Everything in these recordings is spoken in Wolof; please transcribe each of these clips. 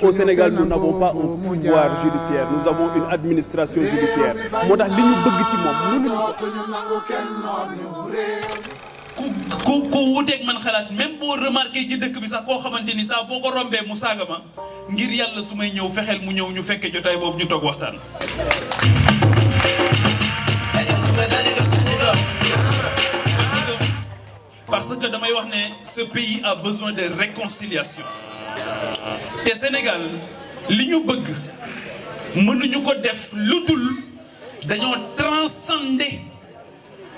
au Sénégal nous n'avons pas un pouvoir judiciaire, nous avons une administration judiciaire moo tax li ñu bëgg ci moom mënuñu ko ku wuteeg man xalaat même boo remarqué ci dëkk bi sax koo xamante ni saa boo ko rombee mu saaga ma ngir yàlla su may ñëw fexeel mu ñëw ñu fekke jotaay boobu ñu toog waxtaan. Parce que damay wax ne ce pays a besoin de réconciliation te Sénégal li ñu bëgg mënuñu ko def lu dul dañoo transcender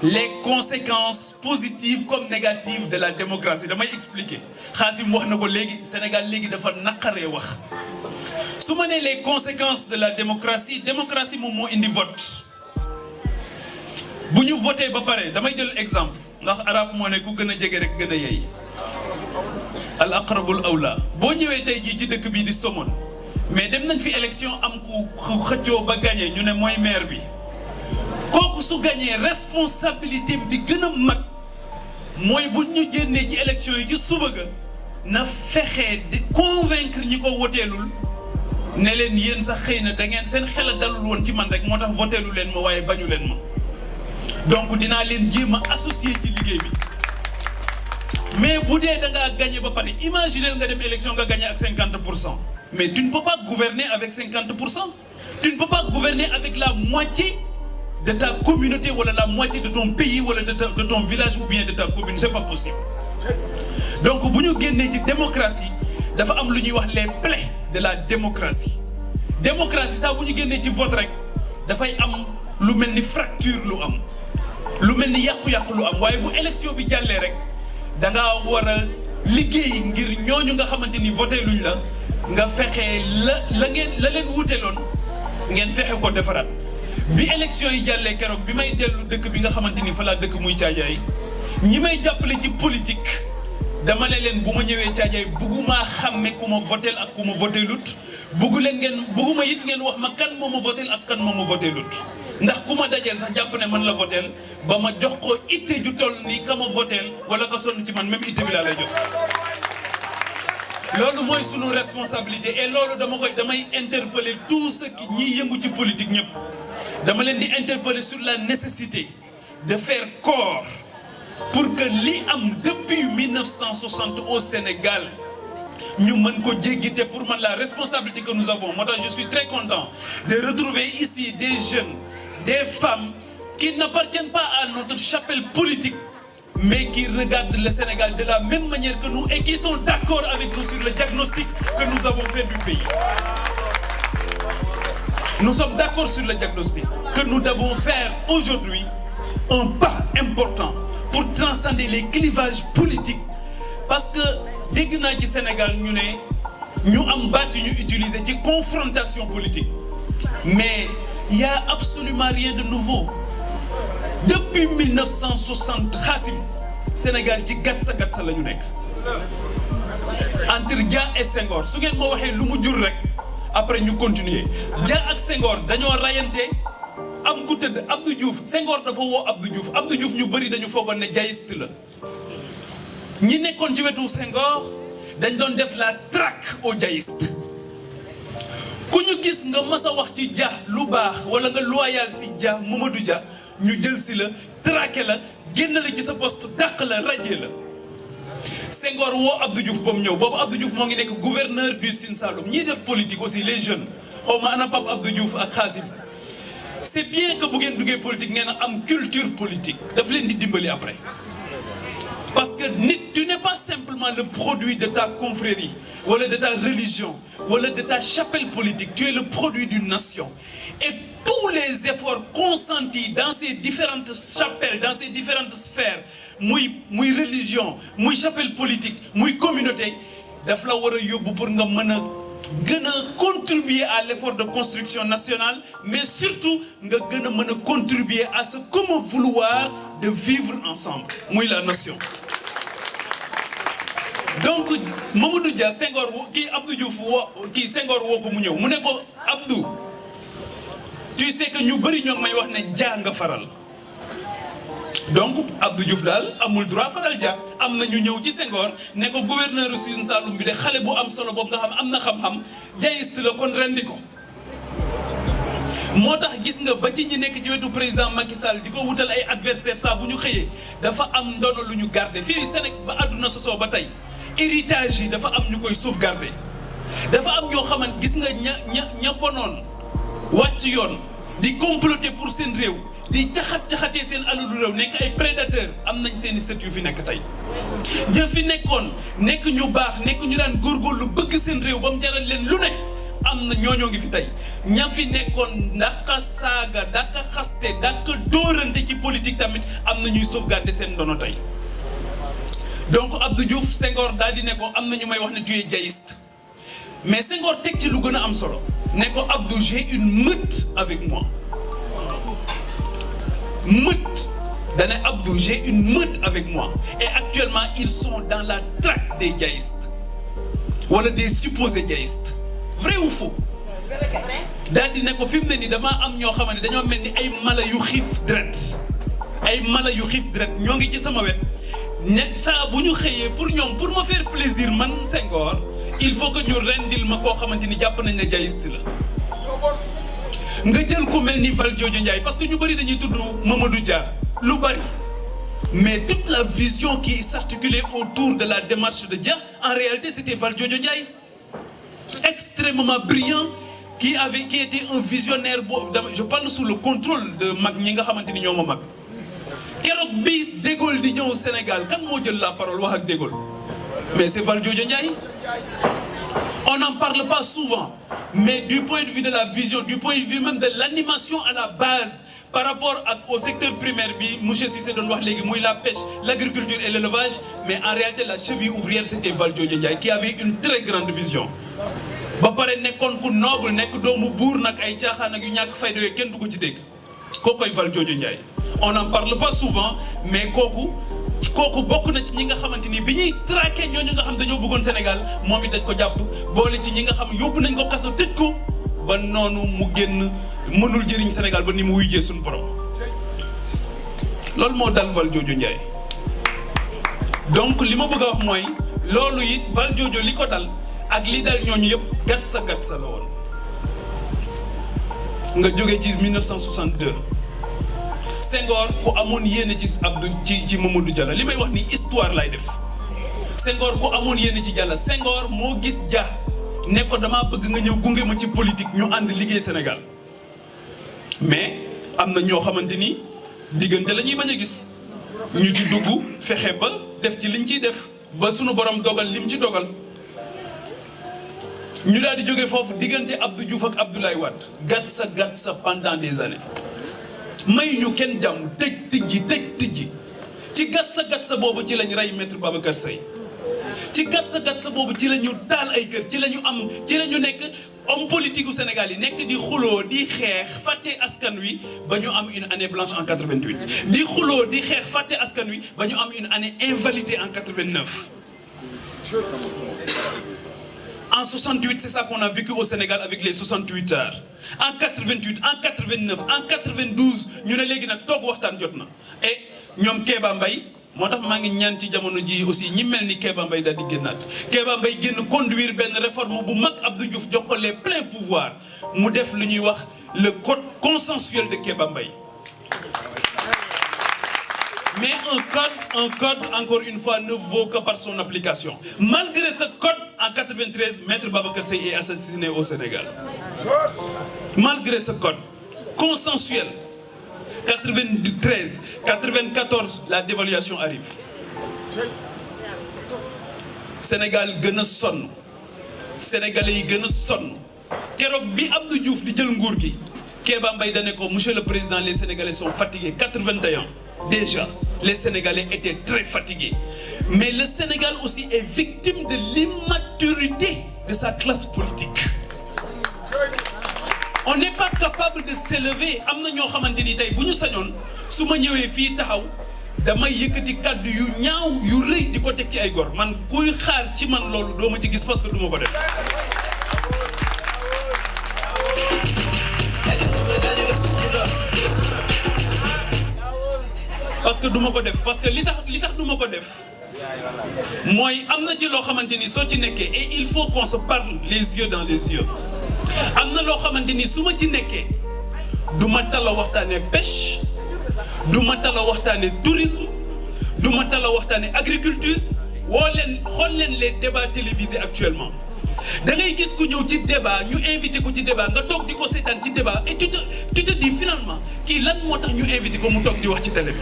les conséquences positives comme négatives de la démocratie damay expliquer Xaasim wax na ko léegi Sénégal léegi dafa naqaree wax su ma nee les conséquences de la démocratie moom moo indi vote bu ñu voté ba pare damay jël exemple ndax arab moo ne ku gën a jege rek gën a yey al aqrabul awla boo ñëwee tey jii ci dëkk bii di Somone mais dem nañ fi élection am ku xëccoo ba gagné ñu ne mooy maire bi kooku su gagné responsabilité bi gën a mag mooy bu ñu génnee ci élection yi ci suba ga na fexe di convaincre ñi ko woteelul ne leen yéen sax xëy na da ngeen seen xel a dalul woon ci man rek moo tax voteelu leen ma waaye bañu leen ma donc dinaa leen jéem a associé ci liggéey bi mais bu dee da ngaa gagné ba pare imaginer nga dem élection nga gagné ak 50% mais tu ne peux pas gouverner avec 50%. Tu ne peux pas gouverner avec la moitié de ta communauté ou la moitié de ton pays ou de ton village ou bien de ta commune. C'est pas possible. Donc, si nous avons une démocratie, il faut am lu ñuy wax les plaies de la démocratie. Démocratie, ça, si nous avons un vote, il faut am lu melni fracture lu am. Lu melni yàqu-yàqu lu am. Waaye bu élection bi jàllee rek da nga war a liggéey ngir ñooñu nga xamante ni voté luñ la nga fexe la leen wuuteloon ngeen fexe ko defaraat bi élection yi jàllee keroog bi may dellu dëkk bi nga xamante ni fa laa dëkk muy Caajaay ñi may jàppale ci politique dama ne leen bu ma ñëwee Caajaay bugguma xàmme ku ma votel ak ku ma votelut bugguma it ngeen wax ma kan moo ma votel ak kan moo ma votelut ndax ku ma dajeel sax jàpp ne man la votel ba ma jox ko itte ju toll nii ka ma votel wala ka sonn ci man même itte bi laa lay jox loolu mooy sunu responsabilité et loolu damay interpeller tout ce qui ñiy yëngu ci politique ñëpp dama leen di interpeller sur la nécessité de faire corps pour que li am depuis 1960 au Sénégal ñu mën ko jéggi te pour man la responsabilité que nous avons moi je suis très content de retrouver ici des jeunes des femmes qui n'appartiennent pas à notre chapelle politique mais qui regardent le Sénégal de la même manière que nous et qui sont d'accord avec nous sur le diagnostic que nous avons fait du pays. Nous sommes d'accord sur le diagnostic que nous devons faire aujourd'hui un pas important pour transcender les clivages politiques parce que dégg naa ci Sénégal ñu ne ñu am baat yu ñu utiliser ci confrontation politique mais il y a absolument rien de nouveau. Depuis 1960 Xaasim Sénégal ci gatsa la ñu nekk entre Dia et Senghor su ngeen ma waxee lu mu jur rek après ñu continuer Dia ak Senghor dañoo rayante am ku tëdd Abdou Diouf Senghor dafa woo Abdou Diouf ñu bëri dañu foogoon ne jaayiste la ñi nekkoon ci wetu Senghor dañ doon def la traque aux jaayistes ku ñu gis nga mas a wax ci Dia lu baax wala nga loyal si Dia Mamadou Dia ñu jël si la traqué la génn la ci sa poste dàq la radié la Senghor woo Abdou Diouf ba mu ñëw boobu Abdou Diouf moo ngi nekk gouverneur du Sine Saloum ñiy def politique aussi les jeunes xaw ma ana Pape Abdou Diouf ak Xaasim c'est bien que bu ngeen duggee politique ngeen am culture politique daf leen di dimbali après parce que nit tu n'es pas simplement le produit de ta confrérie wala de ta religion wala de ta chapelle politique tu es le produit d'une nation et tous les efforts consentis dans ces différentes chapelles dans ces différentes sphères muy religion muy chapelle politique muy communauté daf la war a yóbbu pour nga mën a gën a contribuer à l'effort de construction nationale mais surtout nga gën a mën a contribuer à ce commun vouloir de vivre ensemble muy la nation. Donc Mamadou Dia Senghor kii Abdou Diouf kii Senghor woo ko mu ñëw mu ne ko Abdou tu sais que ñu bëri ñoo may wax ne Dia nga faral donc Abdou Diouf daal amul droit faral Dia am na ñu ñëw ci Senghor ne ko gouverneur Sine Saloum bi de xale bu am solo boobu nga xam am na xam-xam jayist la kon rendi ko. moo tax gis nga ba ci ñi nekk ci wetu président Macky Sall di ko wutal ay adversaire saa bu ñu xëyee dafa am ndono lu ñu garder fii Sénégal ba àdduna sosoo ba tey héritage yi dafa am ñu koy sauvegarder dafa am ñoo xamante gis nga ña bonoon wàcc yoon di comploter pour seen réew di caxatee seen alalu réew nekk ay prédateurs am nañ seeni sët yu fi nekk tey ña fi nekkoon nekk ñu baax nekk ñu daan góorgóorlu bëgg seen réew ba mu jaral leen lu ne am na ñooñoo ngi fi tey ña fi nekkoon daka saaga daka xaste daka dóorante ci politique tamit am na ñuy sauvegarder seen ndono tey donc Abdou Diouf Senghor daal di ne ko am na ñu may wax ne tu es jaïste mais Senghor teg ci lu gën a am solo ne ko Abdou j'ai une meute avec moi meute dane Abdou j'ai une meute avec moi et actuellement ils sont dans la traque des jaïstes wala des supposés jaïstes vrai ou faux daal di ne ko fi mu ne nii damaa am ñoo xamante ne dañoo mel ni ay mala yu xiif deret ñoo ngi ci sama wet ne saa bu ñu xëyee pour ñoom pour me faire plaisir man Senghor il faut que ñu rendil ma koo xamante ni jàpp nañ ne jaïste la nga jël ko mel ni Valdiodio Ndiaye parce que ñu bëri dañuy tudd Mamadou Dia lu bëri mais toute la vision qui s'articulait autour de la démarche de Dia en réalité c'était Valdiodio Ndiaye extrêmement brillant qui était un visionnaire je parle sous le contrôle de mag ñi nga xamante ni ñoo ma mag keroog bi De Gaulle di ñëw Sénégal kan moo jël la parole wax ak De Gaulle mais c'est Valdiodio Ndiaye. On n'en parle pas souvent mais du point de vue de la vision du point de vue même de l'animation à la base par rapport au secteur primaire bi monsieur Cissé doon wax léegi muy la pêche l'agriculture et l'élevage mais en réalité la cheville ouvrière c'était Valdiodio Ndiaye qui avait une très grande vision ba pare nekkoon ku noble nekk doomu buur nag ay caaxaan ak yu ñàkk fayda yooyu kenn du ko ci dégg kookoy Valdiodio Ndiaye on n'en parle pas souvent mais kooku bokk na ci ñi nga xamante ni bi ñuy traqué ñooñu nga xam dañoo bëggoon Sénégal moom it dañ ko jàpp boole ci ñi nga xam yóbbu nañ ko kaso tëj ko ba noonu mu génn mënul jëriñ Sénégal ba ni mu wuyjee suñu borom loolu moo dal Valdiodio Ndiaye donc li ma bëgg a wax mooy loolu it Valdiodio li ko dal ak li dal ñooñu yëpp gat sa la woon nga jóge ci 1962 Senghor ku amoon yéene ci Abdou ci Mamadou Dia li may wax ni histoire lay def Senghor ku amoon yéene ci Dia Senghor moo gis Dia ne ko damaa bëgg nga ñëw gunge ma ci politique ñu ànd liggéey Sénégal mais am na ñoo xamante ni diggante la ñuy bañ a gis ñu ci dugg fexe ba def ci liñ ciy def ba sunu borom dogal lim ci dogal ñu daal di jóge foofu diggante Abdou Diouf ak Abdoulaye Wade gat sa pendant des années may ñu kenn jàmm tëj tijji ci gat sa boobu ci lañ rey maître Babacar Seye ci gat sa boobu ci la ñu taal ay kër ci la ñu nekk homme politique u Sénégal yi nekk di xuloo di xeex fàtte askan wi ba ñu am une année blanche en 88 di xuloo di xeex fàtte askan wi ba ñu am une année invalidée en 89 en 68 c'est ça qu'on a vécu au Sénégal avec les 68 heures en 88 en 89 en 92 ñu ne léegi nag toog waxtaan jot na et ñoom Kéba Mbaye moo tax maa ngi ñaan ci jamono ji aussi ñi mel ni Kéba Mbaye daal di génnaat Kéba Mbaye génn conduire benn réforme bu mag Abdou Diouf jox ko les pleins pouvoirs mu def lu ñuy wax le code consensuel de Kéba Mbaye mais un code encore une fois ne vaut que par son application malgré ce code en 93 maître Babacar Seye est assassiné au Sénégal malgré ce code consensuel 93 94 la dévaluation arrive Sénégal gën a sonn sénégalais yi gën a sonn keroog bi Abdou Diouf di jël nguur gi Kéba Mbaye da ne ko monsieur le président les sénégalais sont fatigués 81 déjà les sénégalais étaient très fatigués mais le Sénégal aussi est victime de l'immaturité de sa classe politique on n'est pas capable de s'élever am na ñoo xamante ni tey bu ñu sañoon su ma ñëwee fii taxaw damay yëkkati kàddu yu ñaaw yu rëy di ko teg ci ay gor man kuy xaar ci man loolu doo ma ci gis parce que du ma ko def parce que du ma ko def parce que li tax du ma ko def mooy am na ci loo xamante ni soo ci nekkee et il faut qu'on se parle les yeux dans les yeux am na loo xamante ni su ma ci nekkee du ma tala waxtaane pêche du ma tala waxtaane tourisme du ma tala waxtaane agriculture xool leen les débats télévisés actuellement da ngay gis ku ñëw ci débat ñu invité ko ci débat nga toog di ko seetaan ci débat et tu te dis finalement kii lan moo tax ñu invité ko mu toog di wax ci télé bi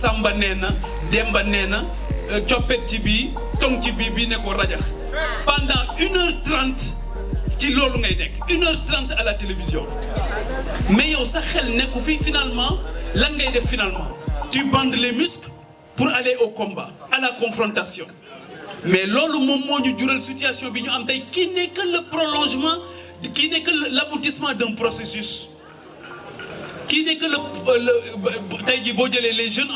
Samba nee na Demba nee na coppet ci bii tong ci bii ne ko rajax pendant 1h30 ci loolu ngay nekk 1h30 à la télévision mais yow sa xel nekku fi finalement lan ngay def finalement tu bandes les muscles pour aller au combat à la confrontation mais loolu moom moo ñu jural situation bi ñu am tey qui n'est que le prolongement qui n'est que l'aboutissement d'un processus qui n'est que le tey jii boo jëlee les jeunes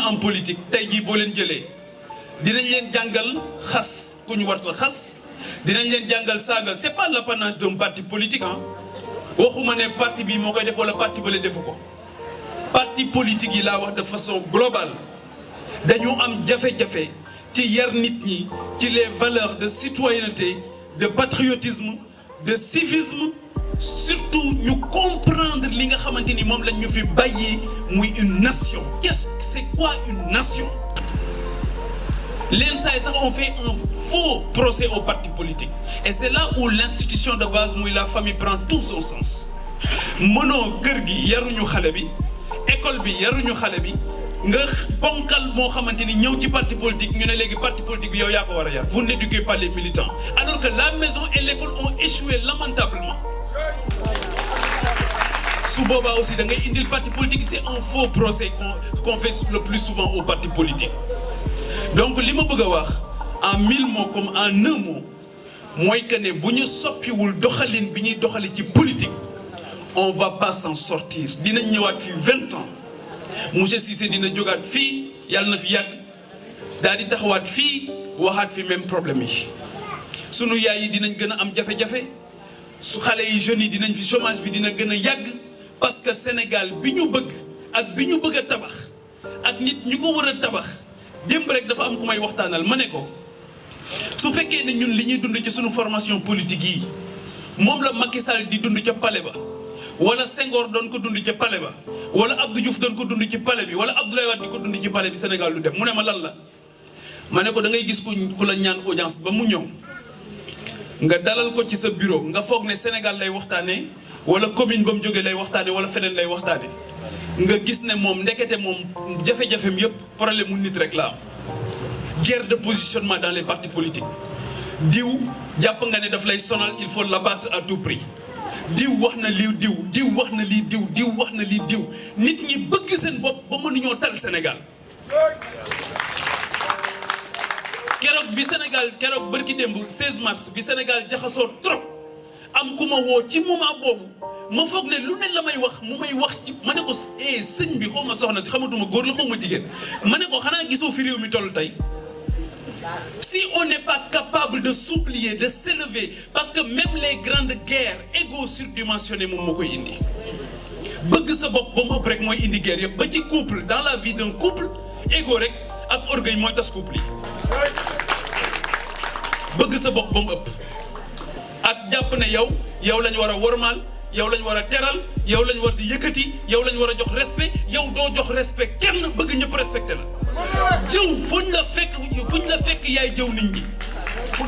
en politique tey jii boo leen jëlee dinañ leen jàngal xas ku ñu warta xas dinañ leen jàngal saaga c'est pas l'apanage d'un parti politique ah waxuma ne parti bii moo koy def wala parti bële defu ko parti politique yi laa wax de façon globale dañoo am jafe-jafe ci yar nit ñi ci les valeurs de citoyenneté de patriotisme de civisme surtout ñu comprendre li nga xamante ni moom lañ ñu fi bàyyi muy une nation c'est quoi une nation leen saa yi sax on fait un faux procès aux partis politiques et c'est là où l'institution de base muy la famille prend tout son sens mënoo kër gi yaruñu xale bi école bi yaruñu xale bi nga bonkal moo xamante ni ñëw ci parti politique ñu ne léegi parti politique bi yow yaa ko war a yar vous n'éduquez pas les militants alors que la maison et l'école ont échoué lamentablement su boobaa aussi da ngay indil parti politique c'est un faux procès qu'on fait le plus souvent aux partis politiques donc li ma bëgg a wax en 1000 mots comme en 1 mot mooy que ne bu ñu soppiwul doxalin bi ñuy doxali ci politique on va pas s'en sortir dinañ ñëwaat fi 20 ans monsieur Cissé dina jógaat fii yàlla na fi yàgg daal di taxawaat fii waxaat fi même problème yi sunu yaay yi dinañ gën a am jafe-jafe su xale yi jeunes yi dinañ fi chômage bi dina gën a yàgg parce que Sénégal bi ñu bëgg ak bi ñu bëgg a tabax ak nit ñu ko war a tabax démb rek dafa am ku may waxtaanal ma ne ko su fekkee ne ñun li ñuy dund ci sunu formation politique yi moom la Macky Sall di dund ca palais ba wala Senghor doon ko dund ca palais ba wala Abdou Diouf doon ko dund ci palais bi wala Abdoulaye Wade di ko dund ci palais bi Sénégal lu def mu ne ma lan la ma ne ko da ngay gis ku la ñaan audience ba mu ñëw nga dalal ko ci sa bureau nga foog ne Sénégal lay waxtaanee wala commune ba mu jógee lay waxtaanee wala feneen lay waxtaanee nga gis ne moom ndekete moom jafe-jafem yëpp problème mu nit rek la am guerre de positionnement dans les partis politiques diw jàpp nga ne daf lay sonal il faut l'abattre à tout prix diw wax na lii diw wax na lii diw wax na lii diw nit ñi bëgg seen bopp ba mënuñoo tal Sénégal keroog bërki démb 16 mars bi Sénégal jaxasoo trop am ku ma woo ci moment boobu ma foog ne lu ne la may wax mu may wax ci ma ne ko sëñ bi xaw ma soxna si xamatuma góor la xaw ma jigéen ma ne ko xanaa gisoo fi réew mi toll tey si on n'est pas capable de s'oublier de s'élever parce que même les grandes guerres égo surdimensionnées moom moo koy indi bëgg sa bopp ba mu ëpp rek mooy indi guerre yëpp ba ci couple dans la vie d'un couple égo rek ak orgueil mooy tas couple yi bëgg sa bopp ba mu ëpp ak jàpp ne yow lañu war a wormaal yow lañu war a teral yow lañu war di yëkkati yow lañu war a jox respect yow doo jox respect kenn bëgg ñëpp respecté la jëw fuñ la fekk yaay jëw nit ñi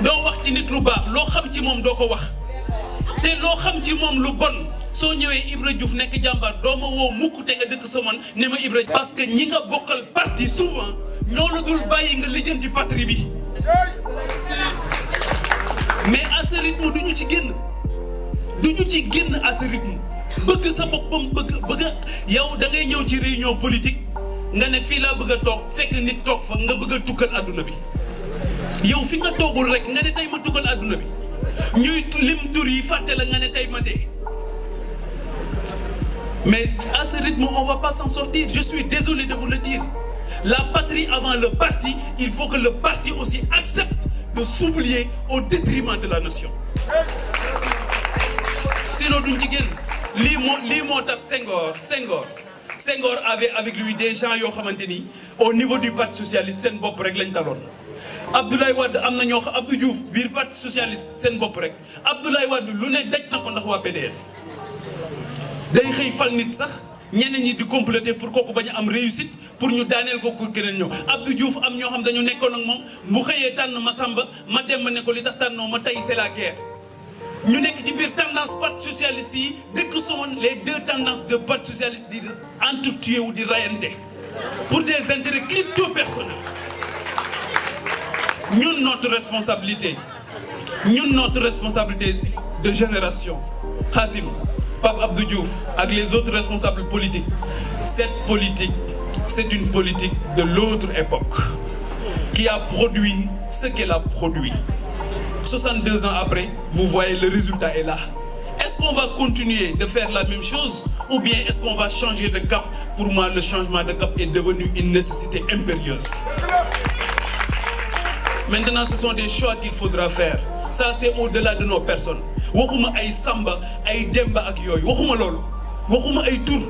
doo wax ci nit lu baax loo xam ci moom doo ko wax te loo xam ci moom lu bon soo ñëwee Ibra Diouf nekk jàmbaar doo ma woo mukk te nga dëkk sa man ne ma Ibra parce que ñi nga bokkal parti souvent ñoo la dul bàyyi nga lijjanti patrie bi mais à ce rythme duñu ci génn à ce rythme bëgg sa boppam bëgg yow da ngay ñëw ci réunion politique nga ne fii laa bëgg a toog fekk nit toog fa nga bëgg a tukkal adduna bi yow fi nga toogul rek nga ne tey ma tukkal adduna bi ñuy lim tur yi fàtte la nga ne tey ma dee mais à ce rythme on va pas s'en sortir je suis désolé de vous le dire la patrie avant le parti il faut que le parti aussi accepte de s'oublier au détriment de la nation sinon duñ ci génn lii moo tax Senghor Senghor avait avec lui des gens yoo xamante ni au niveau du parti socialiste seen bopp rek lañ taloon. Abdoulaye Wade am na ñoo xam Abdou Diouf biir parti socialiste seen bopp rek Abdoulaye Wade lu ne daj na ko ndax waa PDS day xëy fal nit sax ñeneen ñi di compléter pour kooku bañ a am réussite pour ñu daaneel ko ku keneen ñëw Abdou Diouf am ñoo xam dañu nekkoon ak moom bu xëyee tànn ma Samba ma dem ma ne ko li tax tànnoo ma tey c'est la guerre. ñu nekk ci biir tendance parti socialiste yi dëkk somoon les deux tendances de parti socialiste di entretuer wu di rayante pour des intérêts crypto personnels. Ñun notre responsabilité de génération Khassim Pape Abdou Diouf ak les autres responsables politiques cette politique c'est une politique de l'autre époque qui a produit ce qu'elle a produit 62 ans après vous voyez le résultat est là. Est-ce qu'on va continuer de faire la même chose ou bien est-ce qu'on va changer de cap? Pour moi le changement de cap est devenu une nécessité impérieuse. Maintenant, ce sont des choix qu'il faudra faire. Ça, c'est au-delà de nos personnes. Waxuma ay Samba, ay Demba ak yooyu waxuma loolu waxuma ay tur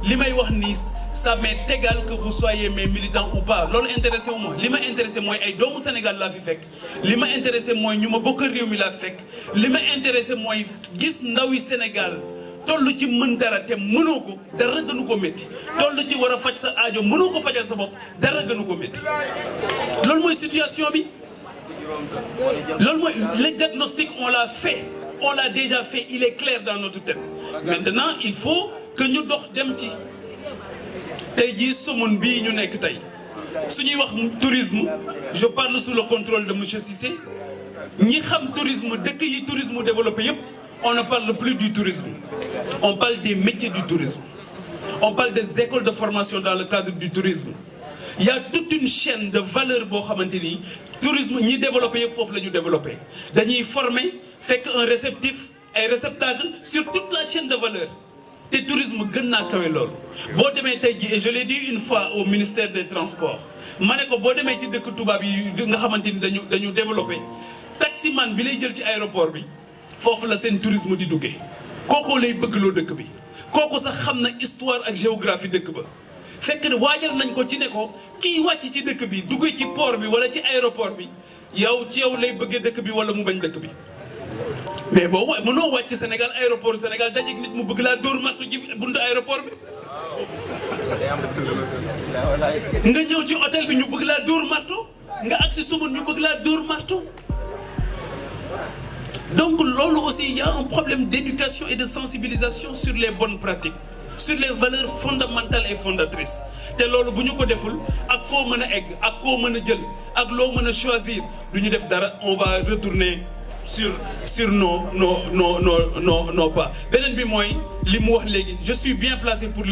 li may wax nii ça m'est égal que vous soyez mes militants ou pas loolu intéressé wu ma li ma intéressé mooy ay doomu Sénégal laa fi fekk li ma intéressé mooy ñu ma bokk réew mi laa fekk li ma intéressé mooy gis ndawi Sénégal toll ci mën dara te mënoo ko dara gënu ko métti toll ci war a faj sa aajo mënoo ko fajal sa bopp dara gënu ko métti loolu mooy situation bi. loolu mooy le diagnostic on l'a déjà fait il est clair dans notre tête maintenant il faut que ñu dox dem ci tey jii Somone bii ñu nekk tey su ñuy wax tourisme je parle sous le contrôle de monsieur Cissé ñi xam tourisme dëkk yi tourisme développé yëpp on ne parle plus du tourisme on parle des métiers du tourisme on parle des écoles de formation dans le cadre du tourisme. Il y a toute une chaîne de valeur boo xamante ni tourisme ñi développé yëpp foofu la ñu développé dañuy former fekk un réceptif ay réceptacle sur toute la chaîne de valeur te tourisme gën naa kawe loolu. boo demee tey jii et je l'ai dit une fois au ministère des transports ma ne ko boo demee ci dëkk tubaab yi nga xamante ni dañu développé taximan bi lay jël ci aéroport bi foofu la seen tourisme di duggee kooku lay bëggloo dëkk bi kooku sax xam na histoire ak géographie dëkk ba. fekk ne waajal nañ ko ci ne ko kii wàcc ci dëkk bi duggee ci port bi wala ci aéroport bi yow ci yow lay bëggee dëkk bi wala mu bañ dëkk bi mais boo mënoo wàcc Sénégal aéroport Sénégal dajeeg nit mu bëgg laa dóor martu ci buntu aéroport bi nga ñëw ci hôtel bi ñu bëgg laa dóor martu nga agsi Somone ñu bëgg laa dóor martu donc loolu aussi il y a un problème d'éducation et de sensibilisation sur les bonnes pratiques sur les valeurs fondamentales et fondatrices te loolu bu ñu ko deful ak foo mën a egg ak koo mën a jël ak loo mën a choisir du ñu def dara on va retourner sur nos pas beneen bi mooy li mu wax léegi je suis bien placé pour le